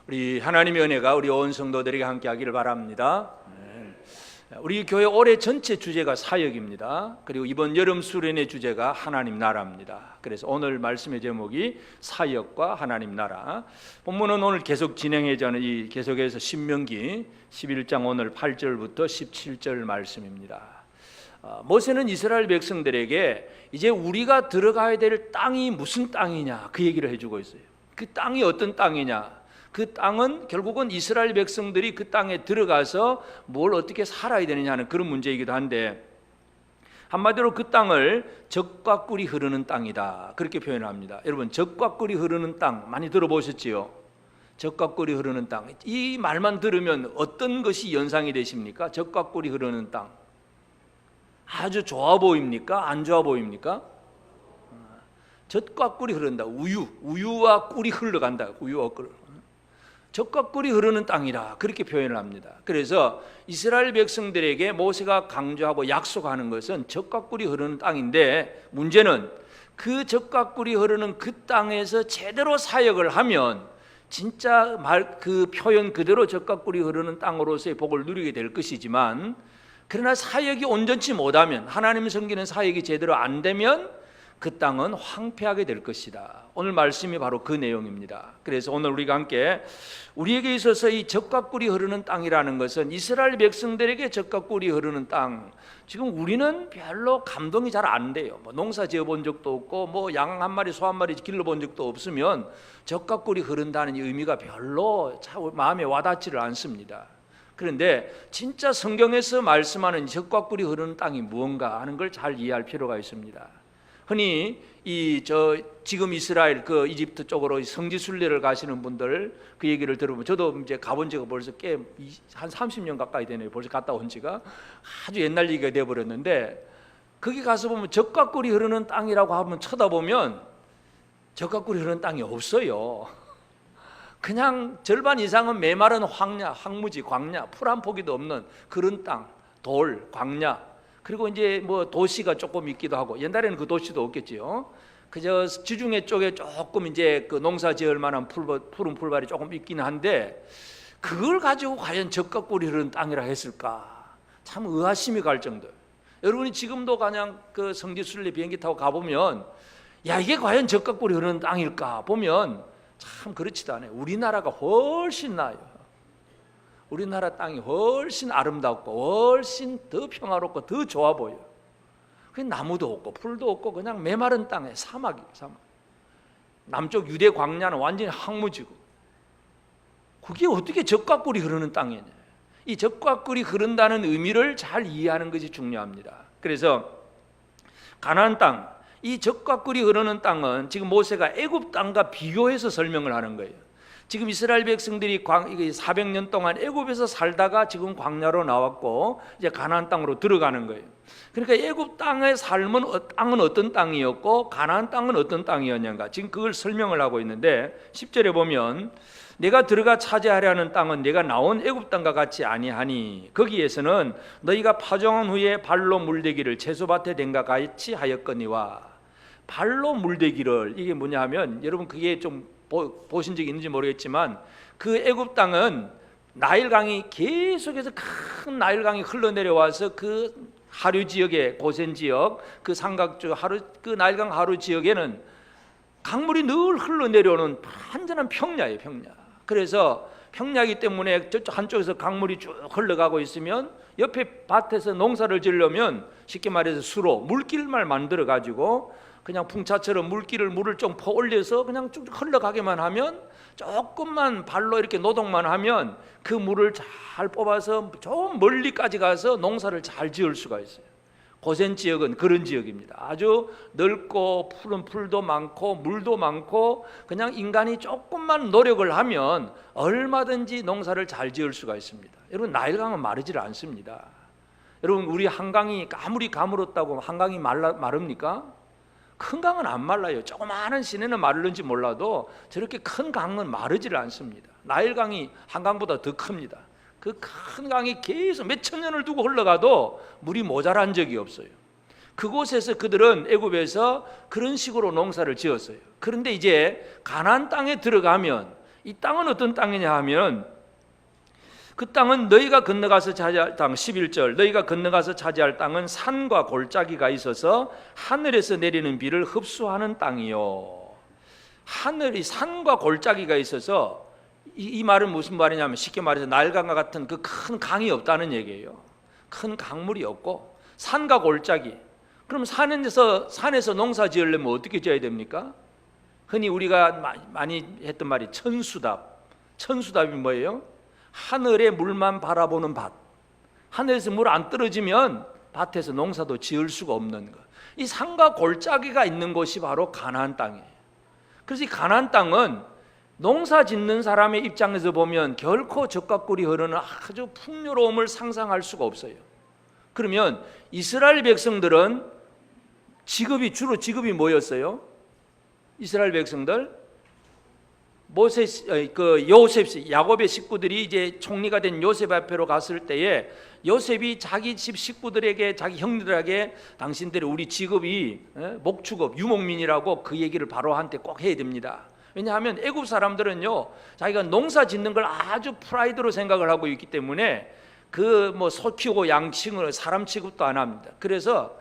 우리 하나님의 은혜가 우리 온 성도들에게 함께하기를 바랍니다. 우리 교회 올해 전체 주제가 사역입니다. 그리고 이번 여름 수련의 주제가 하나님 나라입니다. 그래서 오늘 말씀의 제목이 사역과 하나님 나라. 본문은 오늘 계속 진행해자는 이 계속해서 신명기 11장 오늘 8절부터 17절 말씀입니다. 모세는 이스라엘 백성들에게 이제 우리가 들어가야 될 땅이 무슨 땅이냐 그 얘기를 해주고 있어요. 그 땅이 어떤 땅이냐, 그 땅은 결국은 이스라엘 백성들이 그 땅에 들어가서 뭘 어떻게 살아야 되느냐 하는 그런 문제이기도 한데, 한마디로 그 땅을 젖과 꿀이 흐르는 땅이다 그렇게 표현합니다. 여러분, 젖과 꿀이 흐르는 땅 많이 들어보셨지요? 젖과 꿀이 흐르는 땅, 이 말만 들으면 어떤 것이 연상이 되십니까? 젖과 꿀이 흐르는 땅, 아주 좋아 보입니까? 안 좋아 보입니까? 젖과 꿀이 흐른다. 우유와 꿀이 흘러간다. 우유와 꿀, 젖과 꿀이 흐르는 땅이라 그렇게 표현을 합니다. 그래서 이스라엘 백성들에게 모세가 강조하고 약속하는 것은 젖과 꿀이 흐르는 땅인데, 문제는 그 젖과 꿀이 흐르는 그 땅에서 제대로 사역을 하면 진짜 그 표현 그대로 젖과 꿀이 흐르는 땅으로서의 복을 누리게 될 것이지만, 그러나 사역이 온전치 못하면, 하나님 섬기는 사역이 제대로 안 되면 그 땅은 황폐하게 될 것이다. 오늘 말씀이 바로 그 내용입니다. 그래서 오늘 우리가 함께 우리에게 있어서 이 젖과 꿀이 흐르는 땅이라는 것은 이스라엘 백성들에게 젖과 꿀이 흐르는 땅, 지금 우리는 별로 감동이 잘 안 돼요. 농사 지어본 적도 없고 양 한 마리 소 한 마리 길러본 적도 없으면 젖과 꿀이 흐른다는 의미가 별로 마음에 와닿지를 않습니다. 그런데 진짜 성경에서 말씀하는 젖과 꿀이 흐르는 땅이 무언가 하는 걸 잘 이해할 필요가 있습니다. 흔히 지금 이스라엘 그 이집트 쪽으로 성지 순례를 가시는 분들 그 얘기를 들어보면, 저도 이제 가본 지가 벌써 꽤 한 30년 가까이 되네요. 벌써 갔다 온 지가 아주 옛날 얘기가 돼 버렸는데, 거기 가서 보면 젖과 꿀이 흐르는 땅이라고 하면 쳐다보면 젖과 꿀이 흐르는 땅이 없어요. 그냥 절반 이상은 메마른 황야, 황무지, 광야, 풀 한 포기도 없는 그런 땅, 돌, 광야. 그리고 이제 도시가 조금 있기도 하고, 옛날에는 그 도시도 없겠지요. 그저 지중해 쪽에 조금 이제 그 농사 지을 만한 푸른 풀밭이 조금 있긴 한데, 그걸 가지고 과연 젖과 꿀이 흐르는 땅이라 했을까? 참 의아심이 갈 정도. 여러분이 지금도 그냥 그 성지순례 비행기 타고 가보면, 야, 이게 과연 젖과 꿀이 흐르는 땅일까 보면 참 그렇지도 않아요. 우리나라가 훨씬 나아요. 우리나라 땅이 훨씬 아름답고 훨씬 더 평화롭고 더 좋아 보여요. 나무도 없고 풀도 없고 그냥 메마른 땅에 사막. 남쪽 유대 광야는 완전히 황무지고, 그게 어떻게 젖과 꿀이 흐르는 땅이냐. 이 젖과 꿀이 흐른다는 의미를 잘 이해하는 것이 중요합니다. 그래서 가나안 땅, 이 젖과 꿀이 흐르는 땅은 지금 모세가 애굽 땅과 비교해서 설명을 하는 거예요. 지금 이스라엘 백성들이 400년 동안 애굽에서 살다가 지금 광야로 나왔고 이제 가나안 땅으로 들어가는 거예요. 그러니까 애굽 땅의 땅은 어떤 땅이었고 가나안 땅은 어떤 땅이었는가, 지금 그걸 설명을 하고 있는데, 10절에 보면 내가 들어가 차지하려는 땅은 내가 나온 애굽 땅과 같이 아니하니 거기에서는 너희가 파종한 후에 발로 물대기를 채소밭에 댄 것 같이 하였거니와. 발로 물대기를, 이게 뭐냐 하면, 여러분 그게 좀 보신 적이 있는지 모르겠지만, 그 애굽 땅은 나일강이 계속해서 큰 나일강이 흘러내려와서 그 하류 지역의 고센 지역, 그 삼각주 그 나일강 하류 지역에는 강물이 늘 흘러내려오는 완전한 평야예요, 평야. 그래서 평야이기 때문에 저쪽 한쪽에서 강물이 쭉 흘러가고 있으면 옆에 밭에서 농사를 지으려면 쉽게 말해서 수로 물길만 만들어 가지고 그냥 풍차처럼 물을 좀 퍼 올려서 그냥 쭉 흘러가게만 하면, 조금만 발로 이렇게 노동만 하면 그 물을 잘 뽑아서 좀 멀리까지 가서 농사를 잘 지을 수가 있어요. 고센 지역은 그런 지역입니다. 아주 넓고 푸른 풀도 많고 물도 많고, 그냥 인간이 조금만 노력을 하면 얼마든지 농사를 잘 지을 수가 있습니다. 여러분, 나일강은 마르질 않습니다. 여러분, 우리 한강이 아무리 가물었다고 한강이 마릅니까? 큰 강은 안 말라요. 조그마한 시내는 마르는지 몰라도 저렇게 큰 강은 마르지를 않습니다. 나일강이 한강보다 더 큽니다. 그 큰 강이 계속 몇천 년을 두고 흘러가도 물이 모자란 적이 없어요. 그곳에서 그들은 애굽에서 그런 식으로 농사를 지었어요. 그런데 이제 가나안 땅에 들어가면 이 땅은 어떤 땅이냐 하면 그 땅은 너희가 건너가서 차지할 땅, 11절, 너희가 건너가서 차지할 땅은 산과 골짜기가 있어서 하늘에서 내리는 비를 흡수하는 땅이요. 하늘이 산과 골짜기가 있어서 이 말은 무슨 말이냐면 쉽게 말해서 나일강과 같은 그 큰 강이 없다는 얘기예요. 큰 강물이 없고 산과 골짜기. 그럼 산에서 농사 지으려면 어떻게 지어야 됩니까? 흔히 우리가 많이 했던 말이 천수답. 천수답이 뭐예요? 하늘의 물만 바라보는 밭. 하늘에서 물 안 떨어지면 밭에서 농사도 지을 수가 없는 것. 이 산과 골짜기가 있는 곳이 바로 가나안 땅이에요. 그래서 이 가나안 땅은 농사 짓는 사람의 입장에서 보면 결코 젖과 꿀이 흐르는 아주 풍요로움을 상상할 수가 없어요. 그러면 이스라엘 백성들은 주로 직업이 뭐였어요? 이스라엘 백성들 요셉, 야곱의 식구들이 이제 총리가 된 요셉 앞에로 갔을 때에 요셉이 자기 집 식구들에게, 자기 형들에게 당신들의 우리 직업이 목축업, 유목민이라고 그 얘기를 바로한테 꼭 해야 됩니다. 왜냐하면 애굽 사람들은요, 자기가 농사 짓는 걸 아주 프라이드로 생각을 하고 있기 때문에 소 키우고 양 치고 사람 취급도 안 합니다. 그래서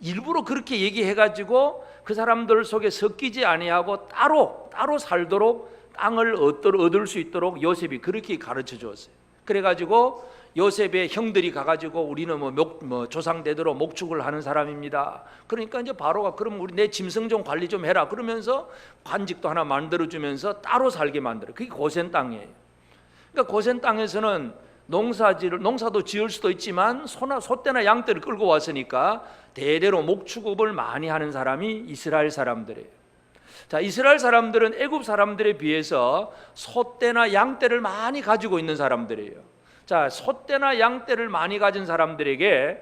일부러 그렇게 얘기해가지고 그 사람들 속에 섞이지 아니하고 따로 살도록 땅을 얻을 수 있도록 요셉이 그렇게 가르쳐 주었어요. 그래가지고 요셉의 형들이 가가지고 우리는 조상대대로 목축을 하는 사람입니다. 그러니까 이제 바로가 그럼 우리 내 짐승 좀 관리 좀 해라 그러면서 관직도 하나 만들어주면서 따로 살게 만들어. 그게 고센 땅이에요. 그러니까 고센 땅에서는 농사도 지을 수도 있지만 소떼나 양떼를 끌고 왔으니까 대대로 목축업을 많이 하는 사람이 이스라엘 사람들이에요. 자, 이스라엘 사람들은 애굽 사람들에 비해서 소떼나 양떼를 많이 가지고 있는 사람들이에요. 자, 소떼나 양떼를 많이 가진 사람들에게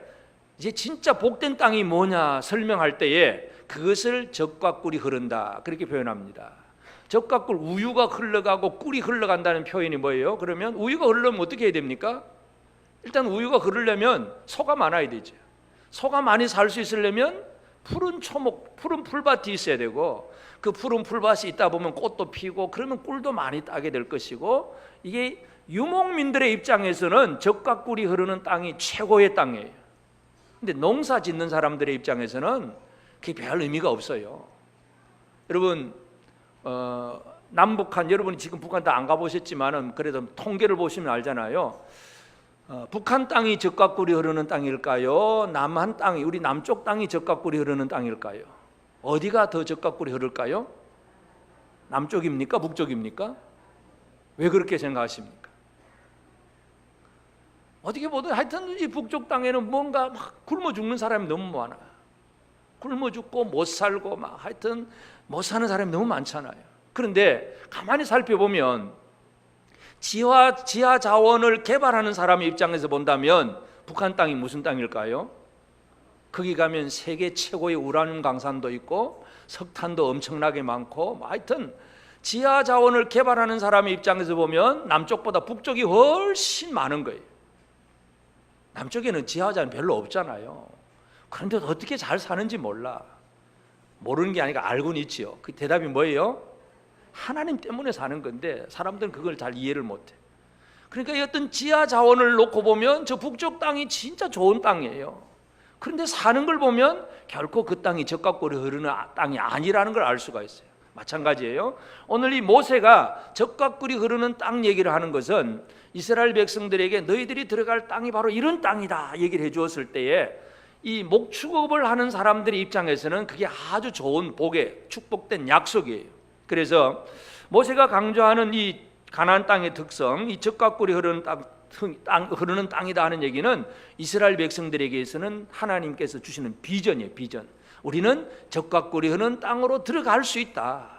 이제 진짜 복된 땅이 뭐냐 설명할 때에 그것을 젖과 꿀이 흐른다 그렇게 표현합니다. 젖과 꿀, 우유가 흘러가고 꿀이 흘러간다는 표현이 뭐예요? 그러면 우유가 흐르려면 어떻게 해야 됩니까? 일단 우유가 흐르려면 소가 많아야 되죠. 소가 많이 살 수 있으려면 푸른 풀밭이 있어야 되고 그 푸른 풀밭이 있다 보면 꽃도 피고 그러면 꿀도 많이 따게 될 것이고 이게 유목민들의 입장에서는 젖과 꿀이 흐르는 땅이 최고의 땅이에요. 근데 농사 짓는 사람들의 입장에서는 그게 별 의미가 없어요. 여러분 남북한 여러분이 지금 북한 다 안 가보셨지만은 그래도 통계를 보시면 알잖아요. 북한 땅이 젖과 꿀이 흐르는 땅일까요? 남한 땅이 우리 남쪽 땅이 젖과 꿀이 흐르는 땅일까요? 어디가 더 젖과 꿀이 흐를까요? 남쪽입니까? 북쪽입니까? 왜 그렇게 생각하십니까? 어떻게 보든 하여튼 이 북쪽 땅에는 뭔가 막 굶어 죽는 사람이 너무 많아요. 굶어 죽고 못 살고 막 하여튼 못 사는 사람이 너무 많잖아요. 그런데 가만히 살펴보면 지하 자원을 개발하는 사람의 입장에서 본다면 북한 땅이 무슨 땅일까요? 거기 가면 세계 최고의 우라늄 강산도 있고 석탄도 엄청나게 많고 하여튼 지하 자원을 개발하는 사람의 입장에서 보면 남쪽보다 북쪽이 훨씬 많은 거예요. 남쪽에는 지하 자원 별로 없잖아요. 그런데 어떻게 잘 사는지 몰라. 모르는 게 아니라 알고는 있지요. 그 대답이 뭐예요? 하나님 때문에 사는 건데 사람들은 그걸 잘 이해를 못해. 그러니까 어떤 지하 자원을 놓고 보면 저 북쪽 땅이 진짜 좋은 땅이에요. 그런데 사는 걸 보면 결코 그 땅이 젖과 꿀이 흐르는 땅이 아니라는 걸 알 수가 있어요. 마찬가지예요. 오늘 이 모세가 젖과 꿀이 흐르는 땅 얘기를 하는 것은 이스라엘 백성들에게 너희들이 들어갈 땅이 바로 이런 땅이다 얘기를 해주었을 때에 이 목축업을 하는 사람들의 입장에서는 그게 아주 좋은 복의 축복된 약속이에요. 그래서 모세가 강조하는 이 가나안 땅의 특성, 이 젖과 꿀이 흐르는 흐르는 땅이다 하는 얘기는 이스라엘 백성들에게서는 하나님께서 주시는 비전이에요. 비전. 우리는 젖과 꿀이 흐르는 땅으로 들어갈 수 있다.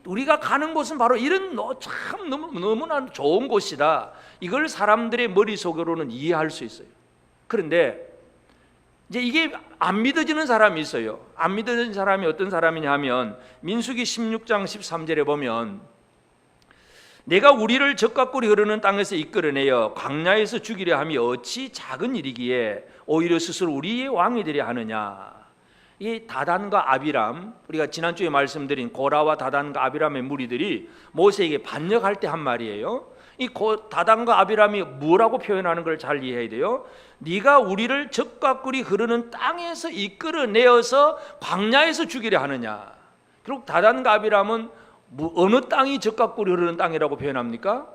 우리가 가는 곳은 바로 이런 참 너무나 좋은 곳이다. 이걸 사람들의 머릿속으로는 이해할 수 있어요. 그런데 이제 이게 안 믿어지는 사람이 있어요. 안 믿어지는 사람이 어떤 사람이냐 하면 민수기 16장 13절에 보면 내가 우리를 젖과 꿀이 흐르는 땅에서 이끌어내어 광야에서 죽이려 함이 어찌 작은 일이기에 오히려 스스로 우리의 왕이 되려 하느냐. 이 다단과 아비람, 우리가 지난주에 말씀드린 고라와 다단과 아비람의 무리들이 모세에게 반역할 때 한 말이에요. 이 다단과 아비람이 뭐라고 표현하는 걸 잘 이해해야 돼요. 네가 우리를 젖과 꿀이 흐르는 땅에서 이끌어내어서 광야에서 죽이려 하느냐. 결국 다단과 아비람은 어느 땅이 젖과 꿀이 흐르는 땅이라고 표현합니까?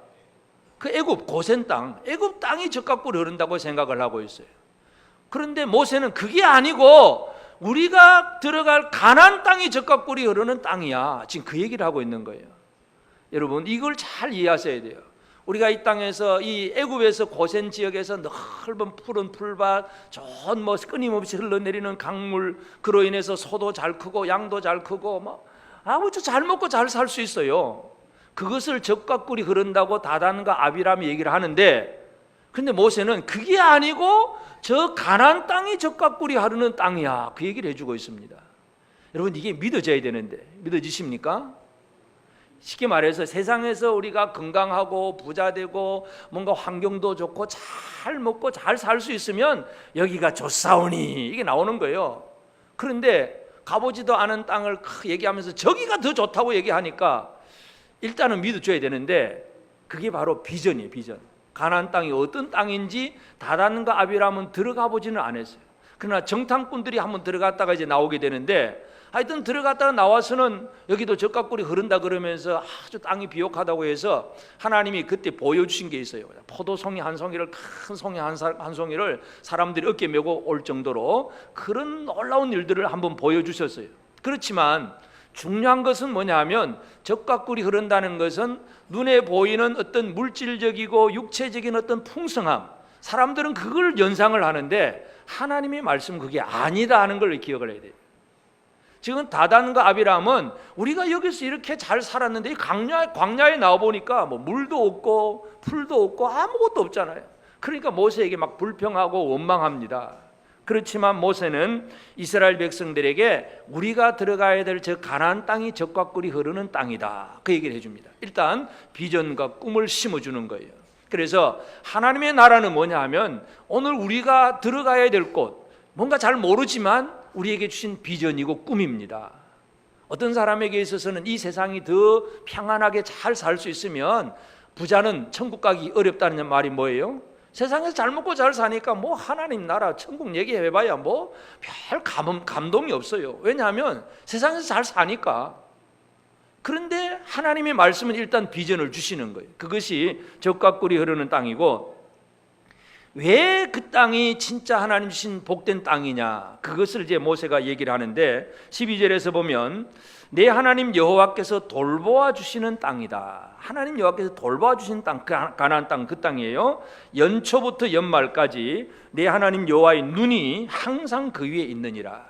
그 애굽 고센 땅, 애굽 땅이 젖과 꿀이 흐른다고 생각을 하고 있어요. 그런데 모세는 그게 아니고 우리가 들어갈 가나안 땅이 젖과 꿀이 흐르는 땅이야. 지금 그 얘기를 하고 있는 거예요. 여러분, 이걸 잘 이해하셔야 돼요. 우리가 이 땅에서, 이 애굽에서 고센 지역에서 넓은 푸른 풀밭, 좋은 끊임없이 흘러내리는 강물, 그로 인해서 소도 잘 크고 양도 잘 크고 아무튼 잘 먹고 잘 살 수 있어요. 그것을 젖과 꿀이 흐른다고 다단과 아비람이 얘기를 하는데, 근데 모세는 그게 아니고 저 가나안 땅이 젖과 꿀이 흐르는 땅이야, 그 얘기를 해주고 있습니다. 여러분, 이게 믿어져야 되는데 믿어지십니까? 쉽게 말해서 세상에서 우리가 건강하고 부자되고 뭔가 환경도 좋고 잘 먹고 잘 살 수 있으면 여기가 좋사오니 이게 나오는 거예요. 그런데 가보지도 않은 땅을 얘기하면서 저기가 더 좋다고 얘기하니까 일단은 믿어줘야 되는데, 그게 바로 비전이에요. 비전. 가나안 땅이 어떤 땅인지 다단과 아비람은 들어가 보지는 않았어요. 그러나 정탐꾼들이 한번 들어갔다가 이제 나오게 되는데, 하여튼 들어갔다가 나와서는 여기도 젖과 꿀이 흐른다 그러면서 아주 땅이 비옥하다고 해서 하나님이 그때 보여주신 게 있어요. 포도송이 한 송이를, 큰 송이 한 송이를 사람들이 어깨에 메고 올 정도로 그런 놀라운 일들을 한번 보여주셨어요. 그렇지만 중요한 것은 뭐냐 하면, 젖과 꿀이 흐른다는 것은 눈에 보이는 어떤 물질적이고 육체적인 어떤 풍성함, 사람들은 그걸 연상을 하는데 하나님의 말씀은 그게 아니다 하는 걸 기억을 해야 돼요. 지금 다단과 아비람은 우리가 여기서 이렇게 잘 살았는데 이 광야에 나와보니까 물도 없고 풀도 없고 아무것도 없잖아요. 그러니까 모세에게 막 불평하고 원망합니다. 그렇지만 모세는 이스라엘 백성들에게 우리가 들어가야 될 저 가나안 땅이 젖과 꿀이 흐르는 땅이다, 그 얘기를 해줍니다. 일단 비전과 꿈을 심어주는 거예요. 그래서 하나님의 나라는 뭐냐 하면, 오늘 우리가 들어가야 될 곳, 뭔가 잘 모르지만 우리에게 주신 비전이고 꿈입니다. 어떤 사람에게 있어서는 이 세상이 더 평안하게 잘 살 수 있으면 부자는 천국 가기 어렵다는 말이 뭐예요? 세상에서 잘 먹고 잘 사니까 하나님 나라 천국 얘기해봐야 별 감동이 없어요. 왜냐하면 세상에서 잘 사니까. 그런데 하나님의 말씀은 일단 비전을 주시는 거예요. 그것이 젖과 꿀이 흐르는 땅이고, 왜 그 땅이 진짜 하나님 주신 복된 땅이냐, 그것을 이제 모세가 얘기를 하는데 12절에서 보면 내 하나님 여호와께서 돌보아 주시는 땅이다. 하나님 여호와께서 돌보아 주신 땅, 가나안 땅, 그 땅이에요. 연초부터 연말까지 내 하나님 여호와의 눈이 항상 그 위에 있느니라.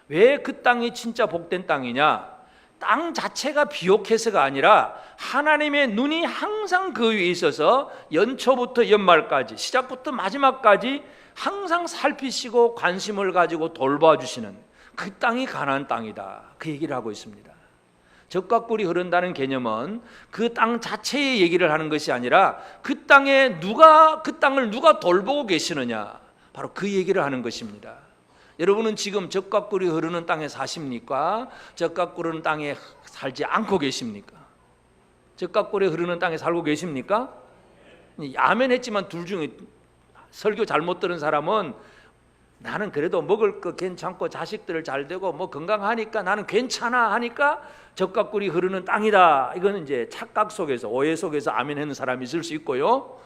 왜 그 땅이 진짜 복된 땅이냐? 땅 자체가 비옥해서가 아니라 하나님의 눈이 항상 그 위에 있어서 연초부터 연말까지, 시작부터 마지막까지 항상 살피시고 관심을 가지고 돌봐 주시는 그 땅이 가나안 땅이다, 그 얘기를 하고 있습니다. 젖과 꿀이 흐른다는 개념은 그 땅 자체의 얘기를 하는 것이 아니라 그 땅을 누가 돌보고 계시느냐, 바로 그 얘기를 하는 것입니다. 여러분은 지금 젖과 꿀이 흐르는 땅에 사십니까? 젖과 꿀이 흐르는 땅에 살지 않고 계십니까? 젖과 꿀이 흐르는 땅에 살고 계십니까? 아멘 했지만 둘 중에 설교 잘못 들은 사람은 나는 그래도 먹을 거 괜찮고 자식들 잘 되고 건강하니까 나는 괜찮아 하니까 젖과 꿀이 흐르는 땅이다. 이거는 이제 착각 속에서, 오해 속에서 아멘 하는 사람이 있을 수 있고요.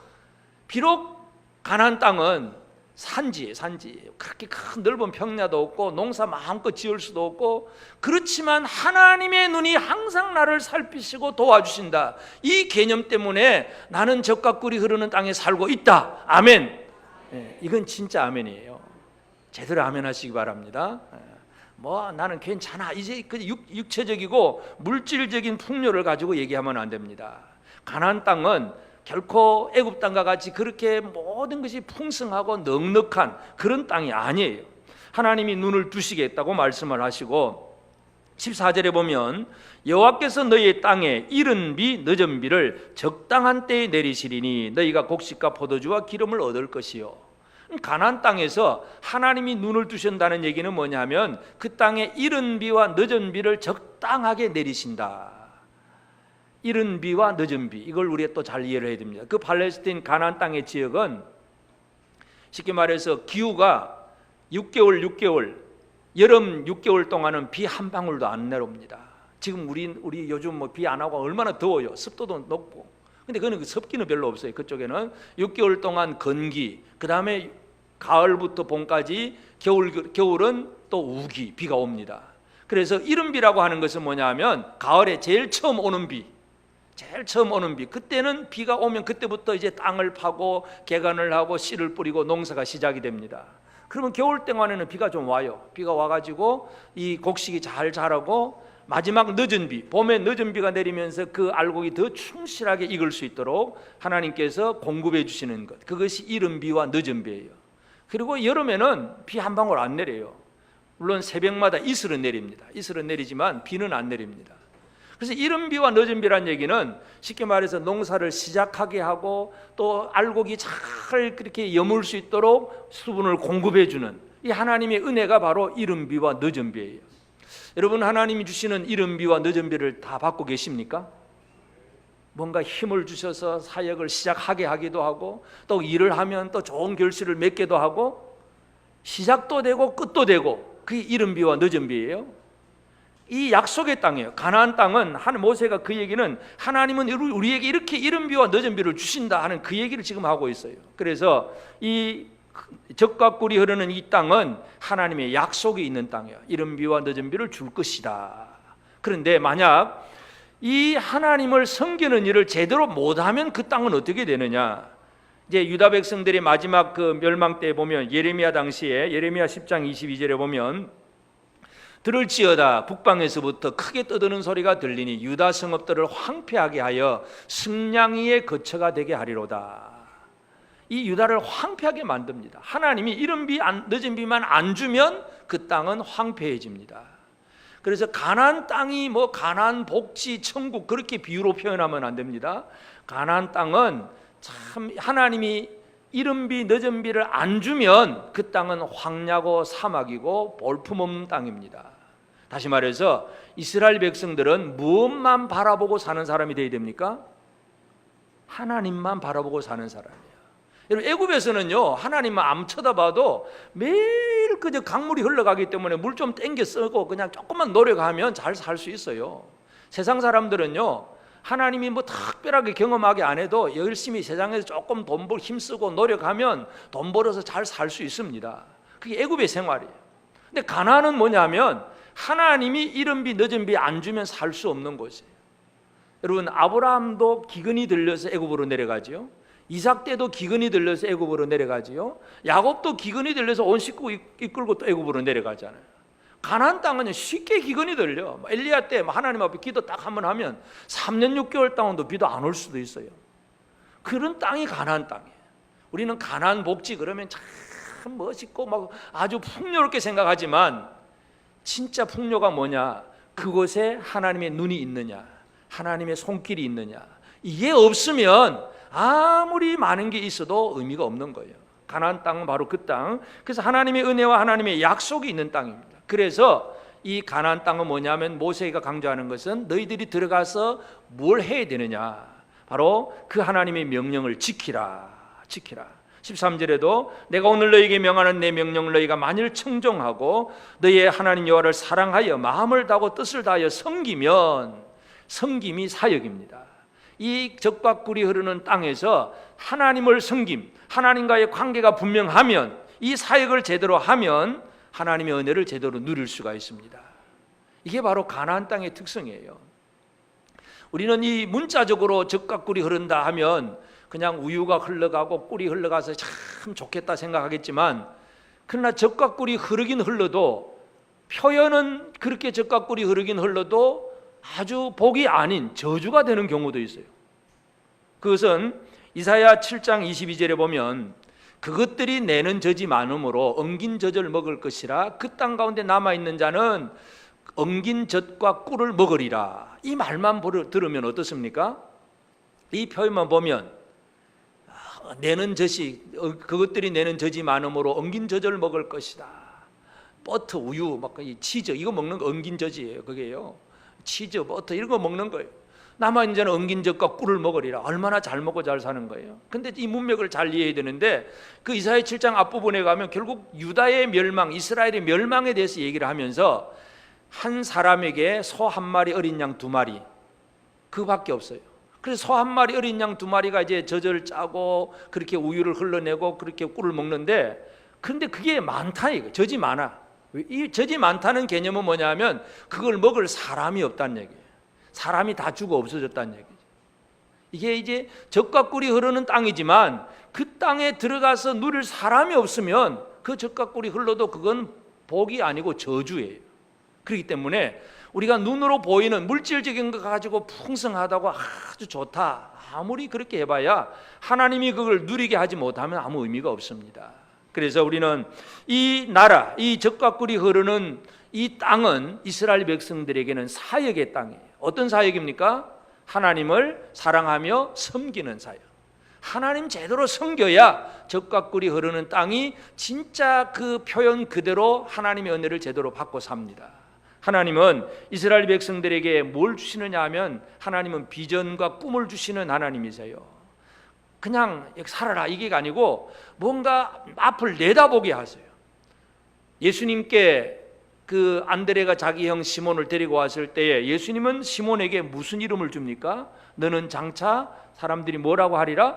비록 가나안 땅은 산지예요. 그렇게 큰 넓은 평야도 없고 농사 마음껏 지을 수도 없고, 그렇지만 하나님의 눈이 항상 나를 살피시고 도와주신다, 이 개념 때문에 나는 젖과 꿀이 흐르는 땅에 살고 있다. 아멘. 이건 진짜 아멘이에요. 제대로 아멘 하시기 바랍니다. 나는 괜찮아, 이제 육체적이고 물질적인 풍요를 가지고 얘기하면 안 됩니다. 가나안 땅은 결코 애굽 땅과 같이 그렇게 모든 것이 풍성하고 넉넉한 그런 땅이 아니에요. 하나님이 눈을 두시겠다고 말씀을 하시고, 14절에 보면 여호와께서 너희의 땅에 이른 비 늦은 비를 적당한 때에 내리시리니 너희가 곡식과 포도주와 기름을 얻을 것이요. 가나안 땅에서 하나님이 눈을 뜨신다는 얘기는 뭐냐면 그 땅에 이른 비와 늦은 비를 적당하게 내리신다. 이른 비와 늦은 비, 이걸 우리가 또 잘 이해를 해야 됩니다. 그 팔레스타인 가나안 땅의 지역은 쉽게 말해서 기후가 6개월 여름 6개월 동안은 비 한 방울도 안 내려옵니다. 지금 우리 요즘 뭐 비 안 하고 얼마나 더워요. 습도도 높고. 근데 그는 그 습기는 별로 없어요. 그쪽에는 6개월 동안 건기, 그 다음에 가을부터 봄까지 겨울은 또 우기, 비가 옵니다. 그래서 이른비라고 하는 것은 뭐냐면 가을에 제일 처음 오는 비, 그때는 비가 오면 그때부터 이제 땅을 파고 개간을 하고 씨를 뿌리고 농사가 시작이 됩니다. 그러면 겨울 동안에는 비가 좀 와요. 비가 와가지고 이 곡식이 잘 자라고 마지막 늦은 비, 봄에 늦은 비가 내리면서 그 알곡이 더 충실하게 익을 수 있도록 하나님께서 공급해 주시는 것, 그것이 이른 비와 늦은 비예요. 그리고 여름에는 비 한 방울 안 내려요. 물론 새벽마다 이슬은 내립니다. 이슬은 내리지만 비는 안 내립니다. 그래서 이른 비와 늦은 비란 얘기는 쉽게 말해서 농사를 시작하게 하고 또 알곡이 잘 그렇게 여물 수 있도록 수분을 공급해 주는 이 하나님의 은혜가 바로 이른 비와 늦은 비예요. 여러분, 하나님이 주시는 이른 비와 늦은 비를 다 받고 계십니까? 뭔가 힘을 주셔서 사역을 시작하게 하기도 하고 또 일을 하면 또 좋은 결실을 맺기도 하고 시작도 되고 끝도 되고, 그게 이른 비와 늦은 비예요. 이 약속의 땅이에요. 가나안 땅은 모세가 그 얘기는 하나님은 우리에게 이렇게 이른 비와 늦은 비를 주신다 하는 그 얘기를 지금 하고 있어요. 그래서 이 젖과 꿀이 흐르는 이 땅은 하나님의 약속이 있는 땅이에요. 이른 비와 늦은 비를 줄 것이다. 그런데 만약 이 하나님을 섬기는 일을 제대로 못하면 그 땅은 어떻게 되느냐? 이제 유다 백성들의 마지막 그 멸망 때 보면 예레미야 당시에 예레미야 10장 22절에 보면 들을지어다 북방에서부터 크게 떠드는 소리가 들리니 유다 성읍들을 황폐하게 하여 승냥이의 거처가 되게 하리로다. 이 유다를 황폐하게 만듭니다. 하나님이 이른 비 늦은 비만 안 주면 그 땅은 황폐해집니다. 그래서 가나안 땅이 뭐 가나안 복지 천국 그렇게 비유로 표현하면 안 됩니다. 가나안 땅은 참 하나님이 이른 비 늦은 비를 안 주면 그 땅은 황야고 사막이고 볼품없는 땅입니다. 다시 말해서 이스라엘 백성들은 무엇만 바라보고 사는 사람이 되어야 됩니까? 하나님만 바라보고 사는 사람이에요. 여러분, 애굽에서는요 하나님만 안 쳐다봐도 매일 그저 강물이 흘러가기 때문에 물 좀 땡겨 쓰고 그냥 조금만 노력하면 잘 살 수 있어요. 세상 사람들은요 하나님이 뭐 특별하게 경험하게 안 해도 열심히 세상에서 조금 돈 벌 힘쓰고 노력하면 돈 벌어서 잘 살 수 있습니다. 그게 애굽의 생활이에요. 근데 가나안은 뭐냐면 하나님이 이른 비 늦은 비 안 주면 살 수 없는 곳이에요. 여러분, 아브라함도 기근이 들려서 애굽으로 내려가지요. 이삭 때도 기근이 들려서 애굽으로 내려가지요. 야곱도 기근이 들려서 온 식구 이끌고 또 애굽으로 내려가잖아요. 가나안 땅은 쉽게 기근이 들려. 엘리야 때 하나님 앞에 기도 딱 한번 하면 3년 6개월 동안도 비도 안 올 수도 있어요. 그런 땅이 가나안 땅이에요. 우리는 가나안 복지 그러면 참 멋있고 막 아주 풍요롭게 생각하지만 진짜 풍요가 뭐냐? 그곳에 하나님의 눈이 있느냐, 하나님의 손길이 있느냐. 이게 없으면 아무리 많은 게 있어도 의미가 없는 거예요. 가나안 땅은 바로 그 땅. 그래서 하나님의 은혜와 하나님의 약속이 있는 땅입니다. 그래서 이 가나안 땅은 뭐냐면 모세가 강조하는 것은 너희들이 들어가서 뭘 해야 되느냐, 바로 그 하나님의 명령을 지키라. 13절에도 내가 오늘 너희에게 명하는 내 명령을 너희가 만일 청종하고 너희의 하나님 여호와를 사랑하여 마음을 다하고 뜻을 다하여 섬기면, 섬김이 사역입니다. 이 젖과 꿀이 흐르는 땅에서 하나님을 섬김, 하나님과의 관계가 분명하면, 이 사역을 제대로 하면 하나님의 은혜를 제대로 누릴 수가 있습니다. 이게 바로 가나안 땅의 특성이에요. 우리는 이 문자적으로 젖과 꿀이 흐른다 하면 그냥 우유가 흘러가고 꿀이 흘러가서 참 좋겠다 생각하겠지만, 그러나 젖과 꿀이 흐르긴 흘러도, 표현은 그렇게 젖과 꿀이 흐르긴 흘러도 아주 복이 아닌 저주가 되는 경우도 있어요. 그것은 이사야 7장 22절에 보면 그것들이 내는 젖이 많으므로 엉긴 젖을 먹을 것이라 그 땅 가운데 남아있는 자는 엉긴 젖과 꿀을 먹으리라. 이 말만 들으면 어떻습니까? 이 표현만 보면 내는 젖이 그것들이 내는 젖이 많으므로 엉긴 젖을 먹을 것이다. 버터, 우유, 막 이 치즈 이거 먹는 거 엉긴 젖이에요. 그게요. 치즈, 버터 이런 거 먹는 거예요. 나만 이제는 엉긴 젖과 꿀을 먹으리라. 얼마나 잘 먹고 잘 사는 거예요. 근데 이 문맥을 잘 이해해야 되는데 그 이사야 7장 앞부분에 가면 결국 유다의 멸망, 이스라엘의 멸망에 대해서 얘기를 하면서 한 사람에게 소 한 마리, 어린 양 두 마리 그밖에 없어요. 그래서 소 한 마리, 어린 양 두 마리가 이제 젖을 짜고 그렇게 우유를 흘러내고 그렇게 꿀을 먹는데, 근데 그게 많다 이거. 젖이 많아. 이 젖이 많다는 개념은 뭐냐면 그걸 먹을 사람이 없다는 얘기예요. 사람이 다 죽어 없어졌다는 얘기죠. 이게 이제 젖과 꿀이 흐르는 땅이지만 그 땅에 들어가서 누릴 사람이 없으면 그 젖과 꿀이 흘러도 그건 복이 아니고 저주예요. 그렇기 때문에 우리가 눈으로 보이는 물질적인 거 가지고 풍성하다고 아주 좋다 아무리 그렇게 해봐야 하나님이 그걸 누리게 하지 못하면 아무 의미가 없습니다. 그래서 우리는 이 나라, 이 젖과 꿀이 흐르는 이 땅은 이스라엘 백성들에게는 사역의 땅이에요. 어떤 사역입니까? 하나님을 사랑하며 섬기는 사역. 하나님 제대로 섬겨야 젖과 꿀이 흐르는 땅이 진짜 그 표현 그대로 하나님의 은혜를 제대로 받고 삽니다. 하나님은 이스라엘 백성들에게 뭘 주시느냐 하면 하나님은 비전과 꿈을 주시는 하나님이세요. 그냥 살아라 이게 아니고 뭔가 앞을 내다보게 하세요. 예수님께 그 안드레가 자기 형 시몬을 데리고 왔을 때에 예수님은 시몬에게 무슨 이름을 줍니까? 너는 장차 사람들이 뭐라고 하리라?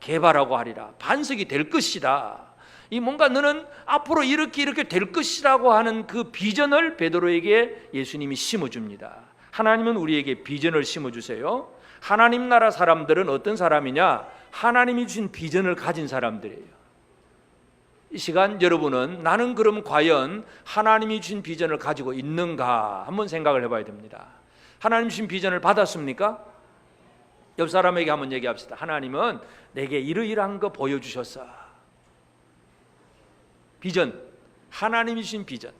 개바라고 하리라. 반석이 될 것이다. 이 뭔가 너는 앞으로 이렇게 될 것이라고 하는 그 비전을 베드로에게 예수님이 심어줍니다. 하나님은 우리에게 비전을 심어주세요. 하나님 나라 사람들은 어떤 사람이냐? 하나님이 주신 비전을 가진 사람들이에요. 이 시간 여러분은 나는 그럼 과연 하나님이 주신 비전을 가지고 있는가 한번 생각을 해봐야 됩니다. 하나님 주신 비전을 받았습니까? 옆 사람에게 한번 얘기합시다. 하나님은 내게 이러이러한 거 보여주셨어. 비전, 하나님이 주신 비전.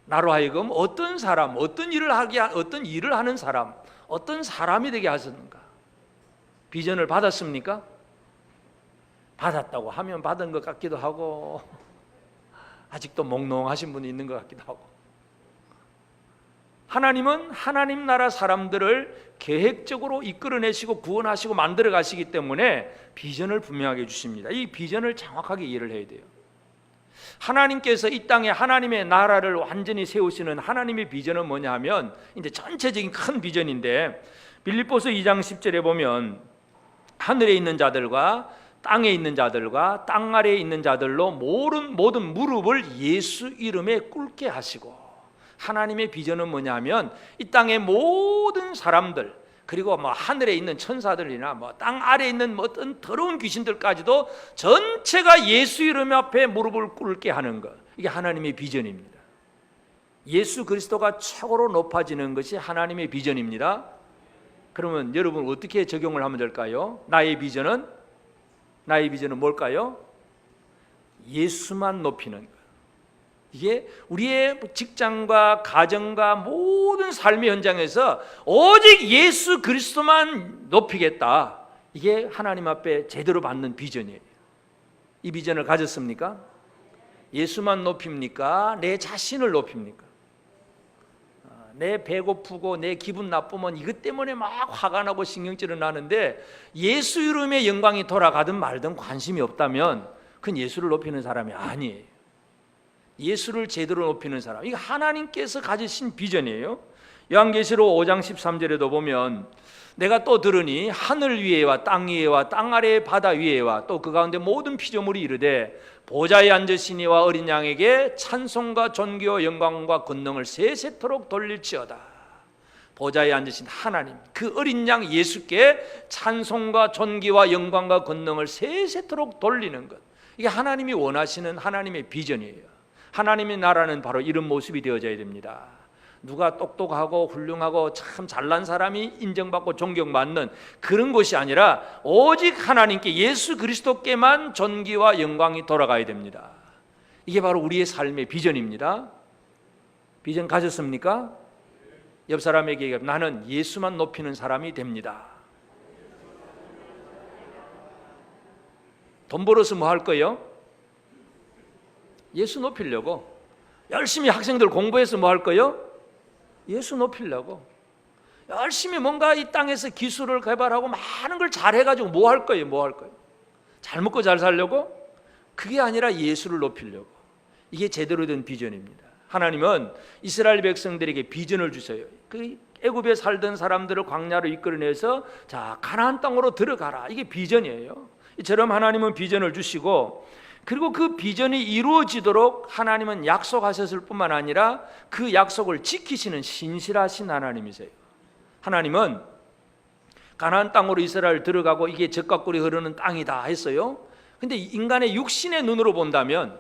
나로 하여금 어떤 사람, 어떤 일을 하는 사람, 어떤 사람이 되게 하셨는가? 비전을 받았습니까? 받았다고 하면 받은 것 같기도 하고 아직도 몽롱하신 분이 있는 것 같기도 하고, 하나님은 하나님 나라 사람들을 계획적으로 이끌어내시고 구원하시고 만들어 가시기 때문에 비전을 분명하게 주십니다. 이 비전을 정확하게 이해를 해야 돼요. 하나님께서 이 땅에 하나님의 나라를 완전히 세우시는 하나님의 비전은 뭐냐 하면 이제 전체적인 큰 비전인데, 빌립보서 2장 10절에 보면 하늘에 있는 자들과 땅에 있는 자들과 땅 아래에 있는 자들로 모든 무릎을 예수 이름에 꿇게 하시고, 하나님의 비전은 뭐냐 하면 이 땅의 모든 사람들, 그리고 하늘에 있는 천사들이나 땅 아래에 있는 어떤 더러운 귀신들까지도 전체가 예수 이름 앞에 무릎을 꿇게 하는 것, 이게 하나님의 비전입니다. 예수 그리스도가 최고로 높아지는 것이 하나님의 비전입니다. 그러면 여러분 어떻게 적용을 하면 될까요? 나의 비전은 뭘까요? 예수만 높이는 것. 이게 우리의 직장과 가정과 모든 삶의 현장에서 오직 예수 그리스도만 높이겠다. 이게 하나님 앞에 제대로 받는 비전이에요. 이 비전을 가졌습니까? 예수만 높입니까? 내 자신을 높입니까? 내 배고프고 내 기분 나쁘면 이것 때문에 막 화가 나고 신경질은 나는데 예수 이름의 영광이 돌아가든 말든 관심이 없다면 그건 예수를 높이는 사람이 아니에요. 예수를 제대로 높이는 사람, 이거 하나님께서 가지신 비전이에요. 요한계시록 5장 13절에도 보면 내가 또 들으니 하늘 위에와 땅 위에와 땅 아래의 바다 위에와 또 그 가운데 모든 피조물이 이르되 보좌에 앉으신 이와 어린 양에게 찬송과 존귀와 영광과 권능을 세세토록 돌릴지어다. 보좌에 앉으신 하나님, 그 어린 양 예수께 찬송과 존귀와 영광과 권능을 세세토록 돌리는 것, 이게 하나님이 원하시는 하나님의 비전이에요. 하나님의 나라는 바로 이런 모습이 되어져야 됩니다. 누가 똑똑하고 훌륭하고 참 잘난 사람이 인정받고 존경받는 그런 것이 아니라 오직 하나님께 예수 그리스도께만 존귀와 영광이 돌아가야 됩니다. 이게 바로 우리의 삶의 비전입니다. 비전 가졌습니까? 옆 사람에게 나는 예수만 높이는 사람이 됩니다. 돈 벌어서 뭐 할 거예요? 예수 높이려고. 열심히 학생들 공부해서 뭐 할 거예요? 예수 높이려고. 열심히 뭔가 이 땅에서 기술을 개발하고 많은 걸 잘해가지고 뭐 할 거예요? 뭐 할 거예요? 잘 먹고 잘 살려고? 그게 아니라 예수를 높이려고. 이게 제대로 된 비전입니다. 하나님은 이스라엘 백성들에게 비전을 주세요. 그 애굽에 살던 사람들을 광야로 이끌어내서 자, 가나안 땅으로 들어가라. 이게 비전이에요. 이처럼 하나님은 비전을 주시고, 그리고 그 비전이 이루어지도록 하나님은 약속하셨을 뿐만 아니라 그 약속을 지키시는 신실하신 하나님이세요. 하나님은 가나안 땅으로 이스라엘 들어가고 이게 젖과 꿀이 흐르는 땅이다 했어요. 근데 인간의 육신의 눈으로 본다면,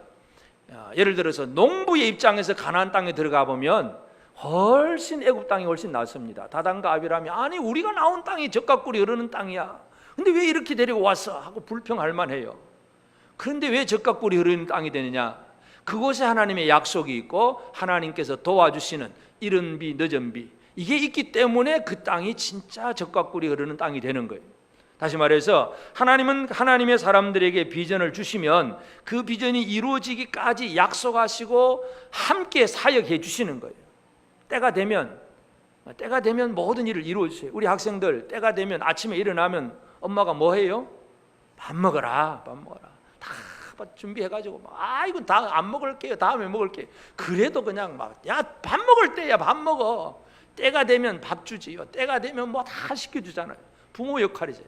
예를 들어서 농부의 입장에서 가나안 땅에 들어가 보면 훨씬 애굽 땅이 훨씬 낫습니다. 다단과 아비람이 아니 우리가 나온 땅이 젖과 꿀이 흐르는 땅이야. 근데 왜 이렇게 데리고 왔어? 하고 불평할 만해요. 그런데 왜 젖과 꿀이 흐르는 땅이 되느냐? 그곳에 하나님의 약속이 있고 하나님께서 도와주시는 이른 비 늦은 비, 이게 있기 때문에 그 땅이 진짜 젖과 꿀이 흐르는 땅이 되는 거예요. 다시 말해서 하나님은 하나님의 사람들에게 비전을 주시면 그 비전이 이루어지기까지 약속하시고 함께 사역해 주시는 거예요. 때가 되면 모든 일을 이루어 주세요. 우리 학생들 때가 되면 아침에 일어나면 엄마가 뭐 해요? 밥 먹어라, 밥 먹어라. 다 준비해가지고 이건 다 안 먹을게요. 다음에 먹을게요. 그래도 그냥 야, 밥 먹을 때야 밥 먹어. 때가 되면 밥 주지요. 때가 되면 뭐 다 시켜주잖아요. 부모 역할이죠.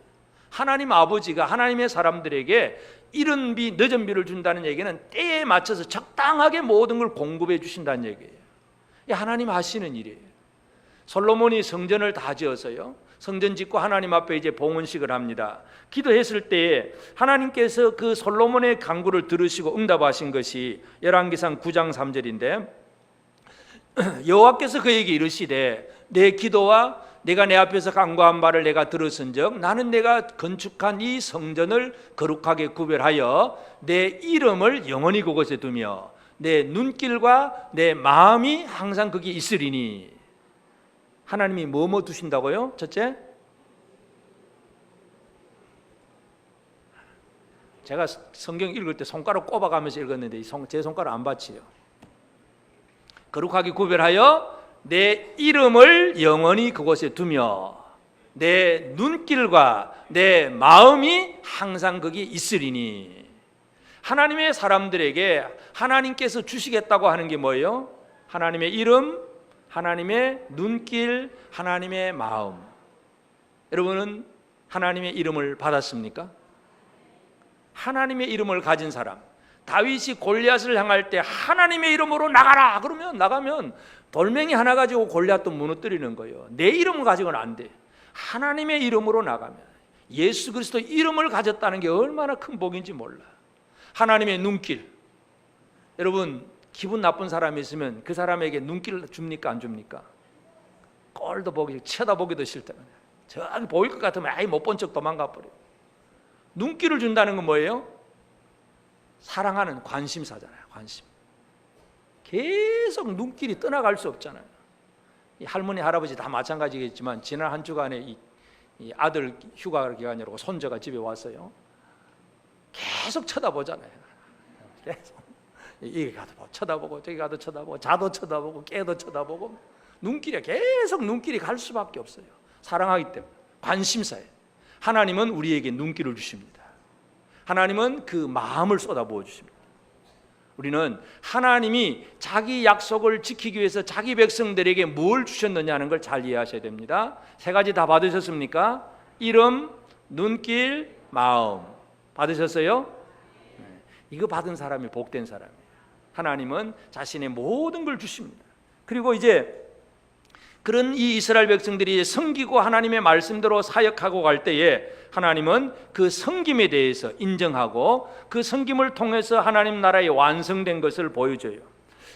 하나님 아버지가 하나님의 사람들에게 이른 비 늦은 비를 준다는 얘기는 때에 맞춰서 적당하게 모든 걸 공급해 주신다는 얘기예요. 하나님 하시는 일이에요. 솔로몬이 성전을 다 지어서요, 성전 짓고 하나님 앞에 이제 봉헌식을 합니다. 기도했을 때에 하나님께서 그 솔로몬의 간구를 들으시고 응답하신 것이 열왕기상 9장 3절인데, 여호와께서 그에게 이르시되 내 기도와 내가 내 앞에서 간구한 바를 내가 들었은즉 나는 내가 건축한 이 성전을 거룩하게 구별하여 내 이름을 영원히 그곳에 두며 내 눈길과 내 마음이 항상 거기에 있으리니. 하나님이 뭐 두신다고요? 첫째, 제가 성경 읽을 때 손가락 꼽아가면서 읽었는데 제 손가락 안 받치요. 거룩하게 구별하여 내 이름을 영원히 그곳에 두며 내 눈길과 내 마음이 항상 거기 있으리니. 하나님의 사람들에게 하나님께서 주시겠다고 하는 게 뭐예요? 하나님의 이름, 하나님의 눈길, 하나님의 마음. 여러분은 하나님의 이름을 받았습니까? 하나님의 이름을 가진 사람, 다윗이 골리앗을 향할 때 하나님의 이름으로 나가라 그러면 나가면 돌멩이 하나 가지고 골리앗도 무너뜨리는 거예요. 내 이름을 가지고는 안 돼. 하나님의 이름으로 나가면, 예수 그리스도 이름을 가졌다는 게 얼마나 큰 복인지 몰라. 하나님의 눈길. 여러분, 기분 나쁜 사람이 있으면 그 사람에게 눈길을 줍니까 안 줍니까? 꼴도 보기, 쳐다보기도 싫다. 저기 보일 것 같으면 아예 못 본 척 도망가 버려. 눈길을 준다는 건 뭐예요? 사랑하는 관심사잖아요. 관심. 계속 눈길이 떠나갈 수 없잖아요. 이 할머니 할아버지 다 마찬가지겠지만 지난 한 주간에 이 아들 휴가 기간이라고 손자가 집에 왔어요. 계속 쳐다보잖아요. 계속 이게 가도 쳐다보고 저기 가도 쳐다보고 자도 쳐다보고 깨도 쳐다보고, 눈길이 계속 눈길이 갈 수밖에 없어요. 사랑하기 때문에. 관심사예요. 하나님은 우리에게 눈길을 주십니다. 하나님은 그 마음을 쏟아부어 주십니다. 우리는 하나님이 자기 약속을 지키기 위해서 자기 백성들에게 뭘 주셨느냐는 걸 잘 이해하셔야 됩니다. 세 가지 다 받으셨습니까? 이름, 눈길, 마음. 받으셨어요? 이거 받은 사람이 복된 사람이에요. 하나님은 자신의 모든 걸 주십니다. 그리고 이제 그런 이 이스라엘 백성들이 섬기고 하나님의 말씀대로 사역하고 갈 때에 하나님은 그 섬김에 대해서 인정하고 그 섬김을 통해서 하나님 나라의 완성된 것을 보여줘요.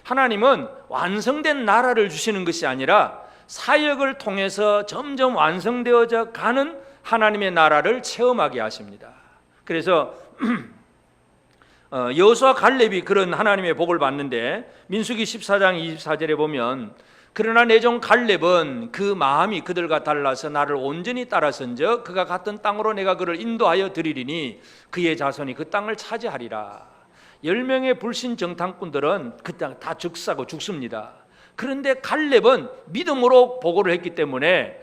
하나님은 완성된 나라를 주시는 것이 아니라 사역을 통해서 점점 완성되어져 가는 하나님의 나라를 체험하게 하십니다. 그래서 여호수아 갈렙이 그런 하나님의 복을 받는데 민수기 14장 24절에 보면 그러나 내 종 갈렙은 그 마음이 그들과 달라서 나를 온전히 따라선즉 그가 갔던 땅으로 내가 그를 인도하여 드리리니 그의 자손이 그 땅을 차지하리라. 10명의 불신 정탐꾼들은 그 땅 다 즉사고 죽습니다. 그런데 갈렙은 믿음으로 보고를 했기 때문에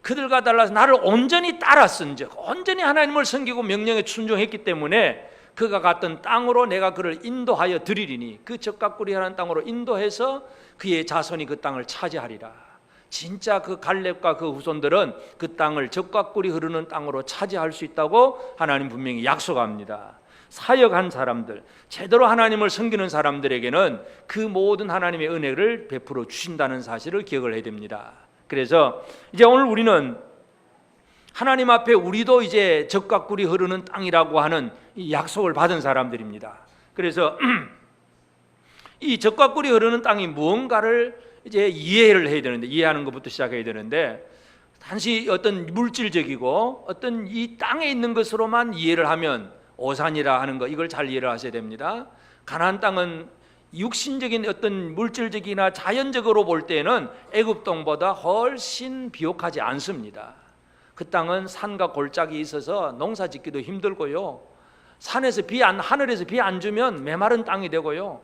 그들과 달라서 나를 온전히 따랐은즉, 온전히 하나님을 섬기고 명령에 순종했기 때문에 그가 갔던 땅으로 내가 그를 인도하여 드리리니, 그 적각구리하는 땅으로 인도해서 그의 자손이 그 땅을 차지하리라. 진짜 그 갈렙과 그 후손들은 그 땅을 적각구리 흐르는 땅으로 차지할 수 있다고 하나님 분명히 약속합니다. 사역한 사람들, 제대로 하나님을 섬기는 사람들에게는 그 모든 하나님의 은혜를 베풀어 주신다는 사실을 기억을 해야 됩니다. 그래서 이제 오늘 우리는 하나님 앞에 우리도 이제 적각구리 흐르는 땅이라고 하는 이 약속을 받은 사람들입니다. 그래서 이 적각구리 흐르는 땅이 무언가를 이제 이해를 해야 되는데, 이해하는 것부터 시작해야 되는데, 단지 어떤 물질적이고 어떤 이 땅에 있는 것으로만 이해를 하면 오산이라 하는 거, 이걸 잘 이해를 하셔야 됩니다. 가나안 땅은 육신적인 어떤 물질적이나 자연적으로 볼 때는 애굽 땅보다 훨씬 비옥하지 않습니다. 그 땅은 산과 골짜기 있어서 농사 짓기도 힘들고요, 산에서 하늘에서 비 안 주면 메마른 땅이 되고요,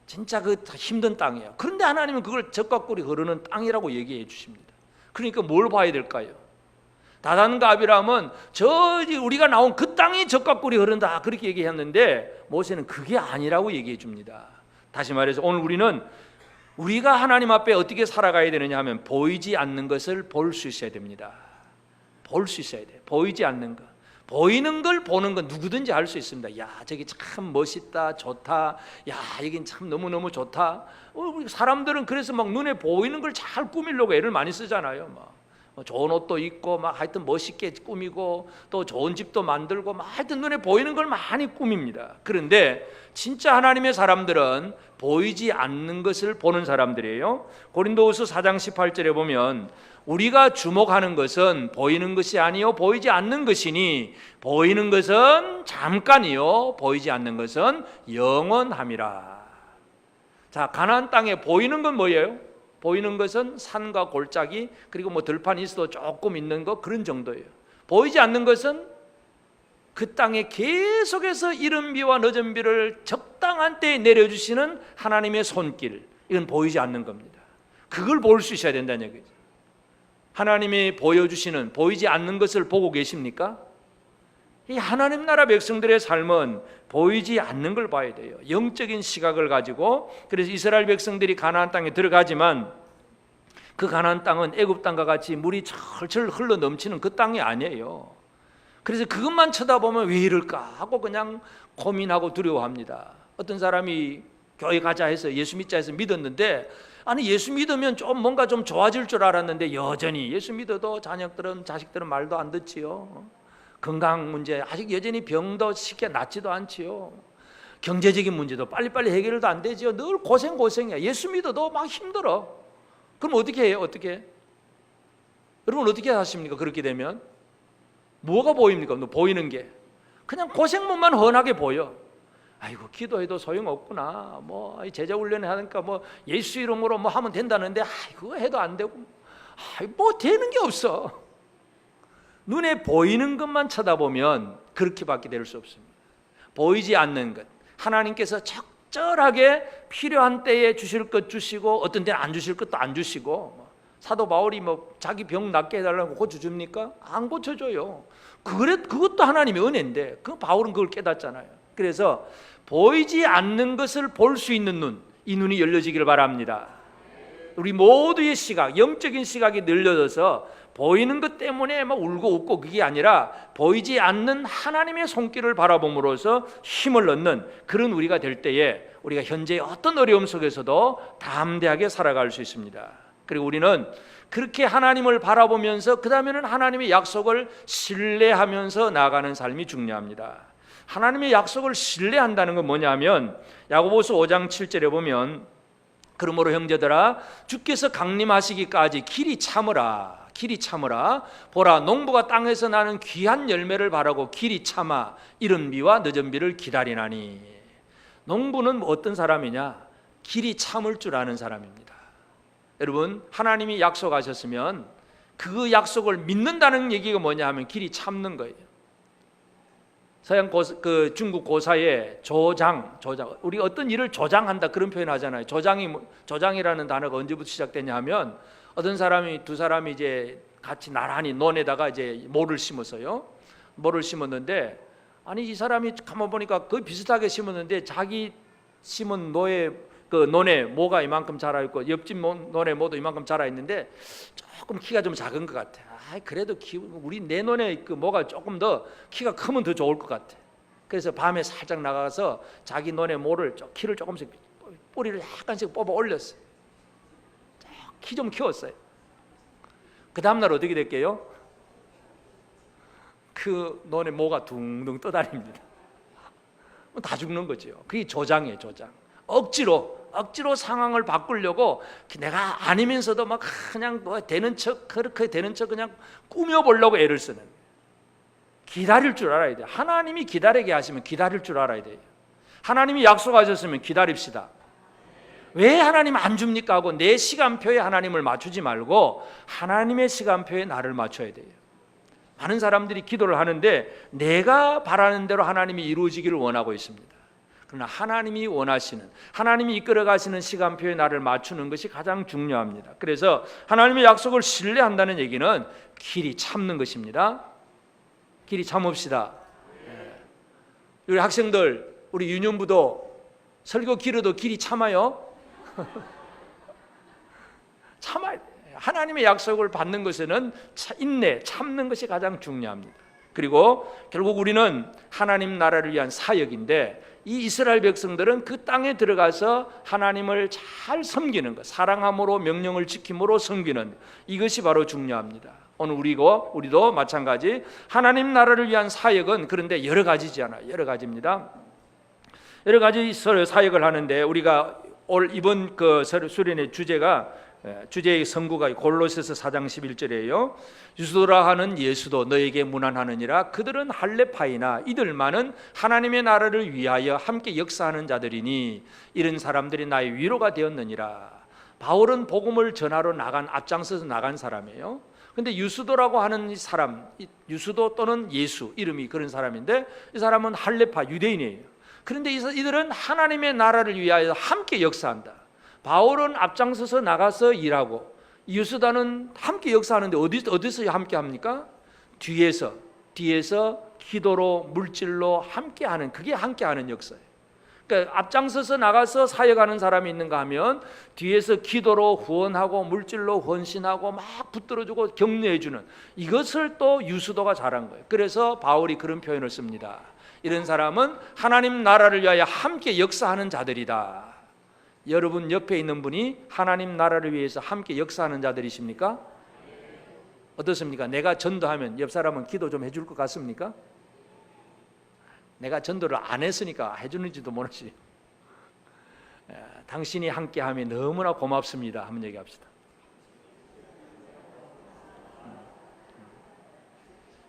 진짜 그 힘든 땅이에요. 그런데 하나님은 그걸 적각구리 흐르는 땅이라고 얘기해 주십니다. 그러니까 뭘 봐야 될까요? 다단과 아비람은 우리가 나온 그 땅이 적각구리 흐른다 그렇게 얘기했는데, 모세는 그게 아니라고 얘기해 줍니다. 다시 말해서 오늘 우리가 하나님 앞에 어떻게 살아가야 되느냐 하면 보이지 않는 것을 볼 수 있어야 됩니다. 볼 수 있어야 돼요. 보이지 않는 것. 보이는 걸 보는 건 누구든지 할 수 있습니다. 야, 저기 참 멋있다, 좋다. 야, 여긴 참 너무너무 좋다. 우리 사람들은 그래서 막 눈에 보이는 걸 잘 꾸미려고 애를 많이 쓰잖아요. 막 좋은 옷도 입고 막 하여튼 멋있게 꾸미고 또 좋은 집도 만들고 막 하여튼 눈에 보이는 걸 많이 꾸밉니다. 그런데 진짜 하나님의 사람들은 보이지 않는 것을 보는 사람들이에요. 고린도후서 4장 18절에 보면 우리가 주목하는 것은 보이는 것이 아니요 보이지 않는 것이니 보이는 것은 잠깐이요 보이지 않는 것은 영원함이라. 자, 가나안 땅에 보이는 건 뭐예요? 보이는 것은 산과 골짜기, 그리고 뭐 들판이 있어도 조금 있는 거, 그런 정도예요. 보이지 않는 것은 그 땅에 계속해서 이른 비와 늦은 비를 적당한 때에 내려주시는 하나님의 손길, 이건 보이지 않는 겁니다. 그걸 볼 수 있어야 된다는 얘기죠. 하나님이 보여주시는 보이지 않는 것을 보고 계십니까? 이 하나님 나라 백성들의 삶은 보이지 않는 걸 봐야 돼요. 영적인 시각을 가지고. 그래서 이스라엘 백성들이 가나안 땅에 들어가지만 그 가나안 땅은 애굽 땅과 같이 물이 철철 흘러 넘치는 그 땅이 아니에요. 그래서 그것만 쳐다보면 왜 이럴까 하고 그냥 고민하고 두려워합니다. 어떤 사람이 교회 가자 해서 예수 믿자 해서 믿었는데, 아니 예수 믿으면 좀 뭔가 좀 좋아질 줄 알았는데 여전히 예수 믿어도 자식들은 말도 안 듣지요. 건강 문제 아직 여전히 병도 쉽게 낫지도 않지요. 경제적인 문제도 빨리빨리 해결도 안 되지요. 늘 고생이야. 예수 믿어도 막 힘들어. 그럼 어떻게 해요? 어떻게? 여러분 어떻게 하십니까? 그렇게 되면 뭐가 보입니까? 보이는 게 그냥 고생문만 훤하게 보여. 아이고 기도해도 소용없구나. 뭐 제자 훈련을 하니까 뭐 예수 이름으로 뭐 하면 된다는데 그거 해도 안 되고 뭐 되는 게 없어. 눈에 보이는 것만 쳐다보면 그렇게밖에 될 수 없습니다. 보이지 않는 것, 하나님께서 적절하게 필요한 때에 주실 것 주시고 어떤 때는 안 주실 것도 안 주시고, 사도 바울이 뭐 자기 병 낫게 해달라고 고쳐줍니까? 안 고쳐줘요. 그것도 하나님의 은혜인데 그 바울은 그걸 깨닫잖아요. 그래서 보이지 않는 것을 볼 수 있는 눈, 이 눈이 열려지기를 바랍니다. 우리 모두의 시각, 영적인 시각이 늘려져서 보이는 것 때문에 막 울고 웃고 그게 아니라 보이지 않는 하나님의 손길을 바라봄으로써 힘을 얻는 그런 우리가 될 때에 우리가 현재의 어떤 어려움 속에서도 담대하게 살아갈 수 있습니다. 그리고 우리는 그렇게 하나님을 바라보면서 그 다음에는 하나님의 약속을 신뢰하면서 나아가는 삶이 중요합니다. 하나님의 약속을 신뢰한다는 건 뭐냐면 야고보서 5장 7절에 보면 그러므로 형제들아 주께서 강림하시기까지 길이 참으라 보라 농부가 땅에서 나는 귀한 열매를 바라고 길이 참아 이른 비와 늦은 비를 기다리나니. 농부는 어떤 사람이냐? 길이 참을 줄 아는 사람입니다. 여러분, 하나님이 약속하셨으면 그 약속을 믿는다는 얘기가 뭐냐 하면 길이 참는 거예요. 서양 중국 고사에 조장, 우리 어떤 일을 조장한다 그런 표현 하잖아요. 조장이라는 단어가 언제부터 시작되냐 하면 어떤 사람이 두 사람이 이제 같이 나란히 논에다가 이제 모를 심었어요. 모를 심었는데 아니 이 사람이 가만 보니까 거의 비슷하게 심었는데 자기 심은 논에 모가 이만큼 자라 있고 옆집 논에 모도 이만큼 자라 있는데 조금 키가 좀 작은 것 같아. 그래도 우리 내 논에 그 모가 조금 더 키가 크면 더 좋을 것 같아. 그래서 밤에 살짝 나가서 자기 논에 모를 키를 조금씩 뿌리를 약간씩 뽑아 올렸어요. 키 좀 키웠어요. 그 다음날 어떻게 됐게요? 그 논에 모가 둥둥 떠다닙니다. 다 죽는 거죠. 그게 조장이에요, 조장. 억지로 상황을 바꾸려고 내가 아니면서도 막 그냥 되는 척 그렇게 되는 척 그냥 꾸며보려고 애를 쓰는. 기다릴 줄 알아야 돼요. 하나님이 기다리게 하시면 기다릴 줄 알아야 돼요. 하나님이 약속하셨으면 기다립시다. 왜 하나님 안 줍니까 하고 내 시간표에 하나님을 맞추지 말고 하나님의 시간표에 나를 맞춰야 돼요. 많은 사람들이 기도를 하는데 내가 바라는 대로 하나님이 이루어지기를 원하고 있습니다. 그러나 하나님이 원하시는, 하나님이 이끌어 가시는 시간표에 나를 맞추는 것이 가장 중요합니다. 그래서 하나님의 약속을 신뢰한다는 얘기는 길이 참는 것입니다. 길이 참읍시다. 우리 학생들, 우리 유년부도 설교 길어도 길이 참아요. 참아야 돼. 하나님의 약속을 받는 것에는 인내, 참는 것이 가장 중요합니다. 그리고 결국 우리는 하나님 나라를 위한 사역인데 이 이스라엘 백성들은 그 땅에 들어가서 하나님을 잘 섬기는 것, 사랑함으로 명령을 지킴으로 섬기는 이것이 바로 중요합니다. 오늘 우리도 마찬가지 하나님 나라를 위한 사역은 그런데 여러 가지지 않아요. 여러 가지입니다. 여러 가지 사역을 하는데 우리가 이번 수련의 주제의 성구가 골로새서 4장 11절이에요. 유수도라 하는 예수도 너에게 문안하느니라. 그들은 할례파이나 이들만은 하나님의 나라를 위하여 함께 역사하는 자들이니 이런 사람들이 나의 위로가 되었느니라. 바울은 복음을 전하러 앞장서서 나간 사람이에요. 근데 유수도라고 하는 사람, 유수도 또는 예수 이름이 그런 사람인데 이 사람은 할례파 유대인이에요. 그런데 이들은 하나님의 나라를 위하여 함께 역사한다. 바울은 앞장서서 나가서 일하고 유수다는 함께 역사하는데 어디서 함께 합니까? 뒤에서 기도로 물질로 함께하는, 그게 함께하는 역사예요. 그러니까 앞장서서 나가서 사역하는 사람이 있는가 하면 뒤에서 기도로 후원하고 물질로 헌신하고 막 붙들어주고 격려해주는, 이것을 또 유수도가 잘한 거예요. 그래서 바울이 그런 표현을 씁니다. 이런 사람은 하나님 나라를 위하여 함께 역사하는 자들이다. 여러분 옆에 있는 분이 하나님 나라를 위해서 함께 역사하는 자들이십니까? 어떻습니까? 내가 전도하면 옆 사람은 기도 좀 해줄 것 같습니까? 내가 전도를 안 했으니까 해주는지도 모르지. 당신이 함께하면 너무나 고맙습니다. 한번 얘기합시다.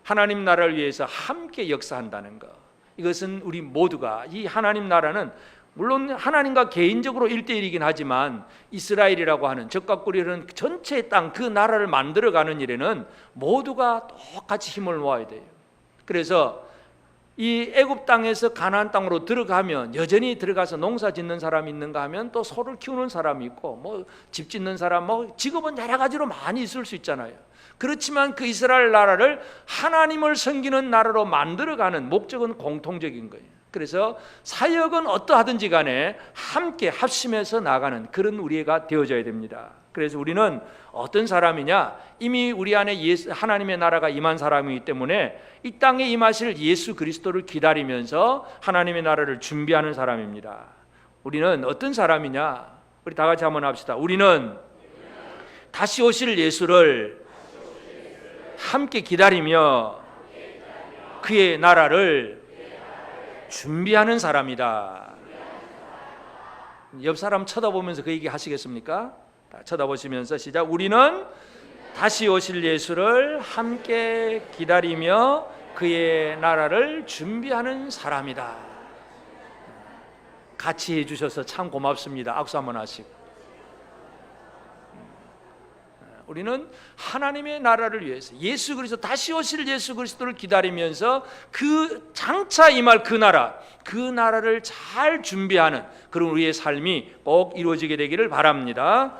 하나님 나라를 위해서 함께 역사한다는 것, 이것은 우리 모두가, 이 하나님 나라는 물론 하나님과 개인적으로 1대1이긴 하지만 이스라엘이라고 하는 적과 꿀이라는 전체 땅, 그 나라를 만들어가는 일에는 모두가 똑같이 힘을 모아야 돼요. 그래서 이 애굽 땅에서 가나안 땅으로 들어가면 여전히 들어가서 농사 짓는 사람이 있는가 하면 또 소를 키우는 사람이 있고 뭐 집 짓는 사람, 뭐 직업은 여러 가지로 많이 있을 수 있잖아요. 그렇지만 그 이스라엘 나라를 하나님을 섬기는 나라로 만들어가는 목적은 공통적인 거예요. 그래서 사역은 어떠하든지 간에 함께 합심해서 나가는 그런 우리가 되어져야 됩니다. 그래서 우리는 어떤 사람이냐, 이미 우리 안에 하나님의 나라가 임한 사람이기 때문에 이 땅에 임하실 예수 그리스도를 기다리면서 하나님의 나라를 준비하는 사람입니다. 우리는 어떤 사람이냐, 우리 다 같이 한번 합시다. 우리는 다시 오실 예수를 함께 기다리며 그의 나라를 준비하는 사람이다. 옆 사람 쳐다보면서 그 얘기 하시겠습니까? 쳐다보시면서 시작. 우리는 다시 오실 예수를 함께 기다리며 그의 나라를 준비하는 사람이다. 같이 해주셔서 참 고맙습니다. 악수 한번 하시고. 우리는 하나님의 나라를 위해서 예수 그리스도 다시 오실 예수 그리스도를 기다리면서 그 장차 임할 그 나라를 잘 준비하는 그런 우리의 삶이 꼭 이루어지게 되기를 바랍니다.